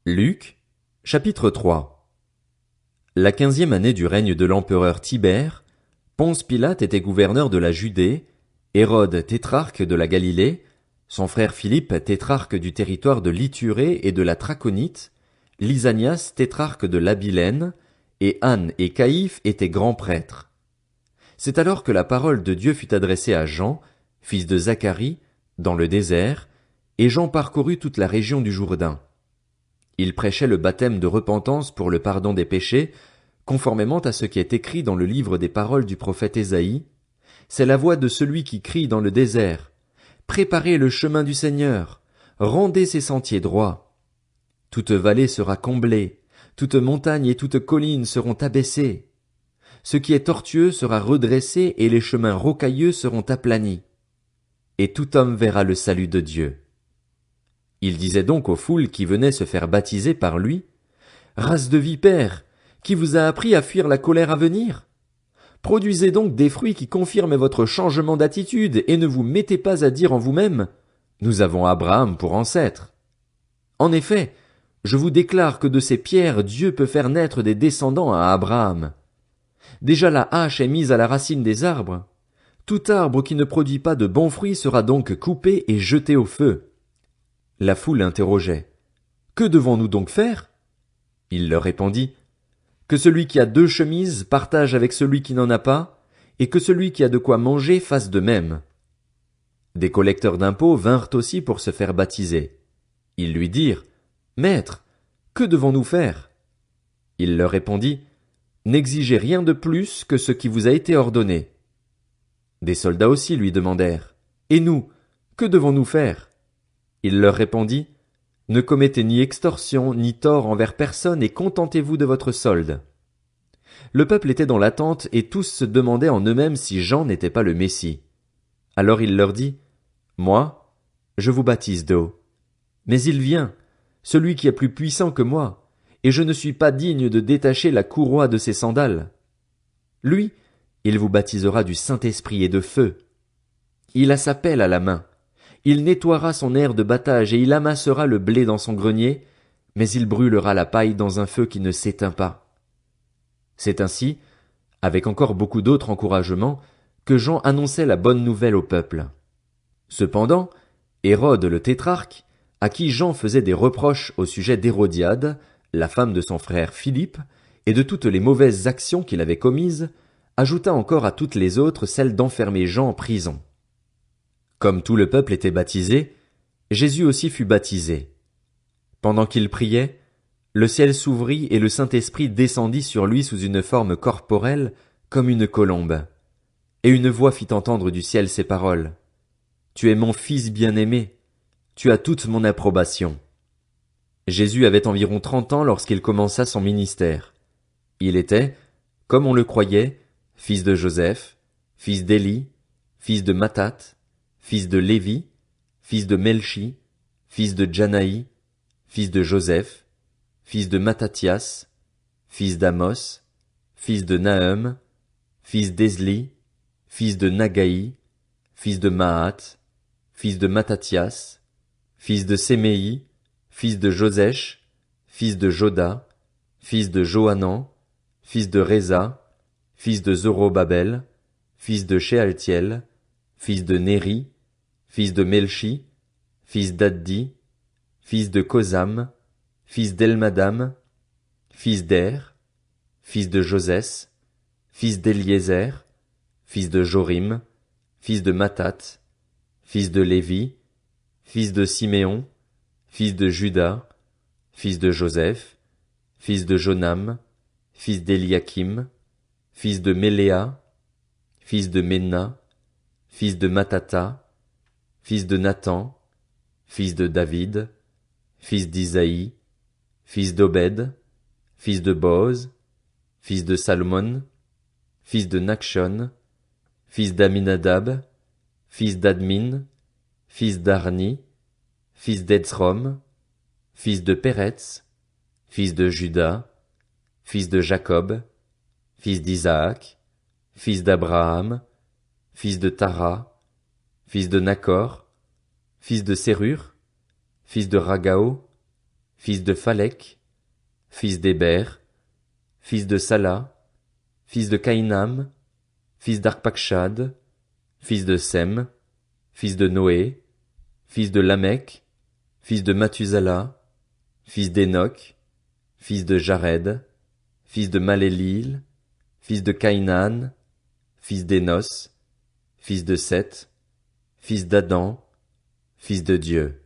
Luc, chapitre 3. La 15e année du règne de l'empereur Tibère, Ponce Pilate était gouverneur de la Judée, Hérode tétrarque de la Galilée, son frère Philippe tétrarque du territoire de l'Ithurée et de la Traconite, Lysanias tétrarque de l'Abilène, et Anne et Caïphe étaient grands prêtres. C'est alors que la parole de Dieu fut adressée à Jean, fils de Zacharie, dans le désert, et Jean parcourut toute la région du Jourdain. Il prêchait le baptême de repentance pour le pardon des péchés, conformément à ce qui est écrit dans le livre des paroles du prophète Ésaïe. C'est la voix de celui qui crie dans le désert. Préparez le chemin du Seigneur, rendez ses sentiers droits. Toute vallée sera comblée, toute montagne et toute colline seront abaissées. Ce qui est tortueux sera redressé et les chemins rocailleux seront aplanis. Et tout homme verra le salut de Dieu. Il disait donc aux foules qui venaient se faire baptiser par lui, « Race de vipères, qui vous a appris à fuir la colère à venir? Produisez donc des fruits qui confirment votre changement d'attitude et ne vous mettez pas à dire en vous-même, « Nous avons Abraham pour ancêtre. » En effet, je vous déclare que de ces pierres Dieu peut faire naître des descendants à Abraham. Déjà la hache est mise à la racine des arbres. Tout arbre qui ne produit pas de bons fruits sera donc coupé et jeté au feu. La foule interrogeait. « Que devons-nous donc faire ?» Il leur répondit. « Que celui qui a 2 chemises partage avec celui qui n'en a pas, et que celui qui a de quoi manger fasse de même. » Des collecteurs d'impôts vinrent aussi pour se faire baptiser. Ils lui dirent. « Maître, que devons-nous faire ?» Il leur répondit. « N'exigez rien de plus que ce qui vous a été ordonné. » Des soldats aussi lui demandèrent. « Et nous, que devons-nous faire ?» Il leur répondit, « Ne commettez ni extorsion, ni tort envers personne et contentez-vous de votre solde. » Le peuple était dans l'attente et tous se demandaient en eux-mêmes si Jean n'était pas le Messie. Alors il leur dit, « Moi, je vous baptise d'eau. Mais il vient, celui qui est plus puissant que moi, et je ne suis pas digne de détacher la courroie de ses sandales. Lui, il vous baptisera du Saint-Esprit et de feu. Il a sa pelle à la main. Il nettoiera son aire de battage et il amassera le blé dans son grenier, mais il brûlera la paille dans un feu qui ne s'éteint pas. » C'est ainsi, avec encore beaucoup d'autres encouragements, que Jean annonçait la bonne nouvelle au peuple. Cependant, Hérode le tétrarque, à qui Jean faisait des reproches au sujet d'Hérodiade, la femme de son frère Philippe, et de toutes les mauvaises actions qu'il avait commises, ajouta encore à toutes les autres celle d'enfermer Jean en prison. Comme tout le peuple était baptisé, Jésus aussi fut baptisé. Pendant qu'il priait, le ciel s'ouvrit et le Saint-Esprit descendit sur lui sous une forme corporelle comme une colombe. Et une voix fit entendre du ciel ces paroles. « Tu es mon Fils bien-aimé, tu as toute mon approbation. » Jésus avait environ 30 ans lorsqu'il commença son ministère. Il était, comme on le croyait, fils de Joseph, fils d'Élie, fils de Mathat, fils de Lévi, fils de Melchi, fils de Janaï, fils de Joseph, fils de Mattathias, fils d'Amos, fils de Nahum, fils d'Esli, fils de Nagaï, fils de Mahat, fils de Mattathias, fils de Séméi, fils de Josèche, fils de Joda, fils de Johanan, fils de Réza, fils de Zorobabel, fils de Shealtiel, fils de Néri, fils de Melchi, fils d'Addi, fils de Kosam, fils d'Elmadam, fils d'Er, fils de Josès, fils d'Eliézer, fils de Jorim, fils de Mathat, fils de Lévi, fils de Siméon, fils de Juda, fils de Joseph, fils de Jonam, fils d'Eliakim, fils de Méléa, fils de Ména, fils de Matata, fils de Nathan, fils de David, fils d'Isaïe, fils d'Obed, fils de Boz, fils de Salmon, fils de Nakshon, fils d'Aminadab, fils d'Admin, fils d'Arni, fils d'Etzrom, fils de Péretz, fils de Juda, fils de Jacob, fils d'Isaac, fils d'Abraham, fils de Tara, fils de Nacor, fils de Sérur, fils de Ragao, fils de Phalec, fils d'Héber, fils de Sala, fils de Caïnam, fils d'Arpacshad, fils de Sem, fils de Noé, fils de Lamech, fils de Mathusala, fils d'Enoch, fils de Jared, fils de Malélil, fils de Caïnan, fils d'Énos, fils de Seth, fils d'Adam, fils de Dieu.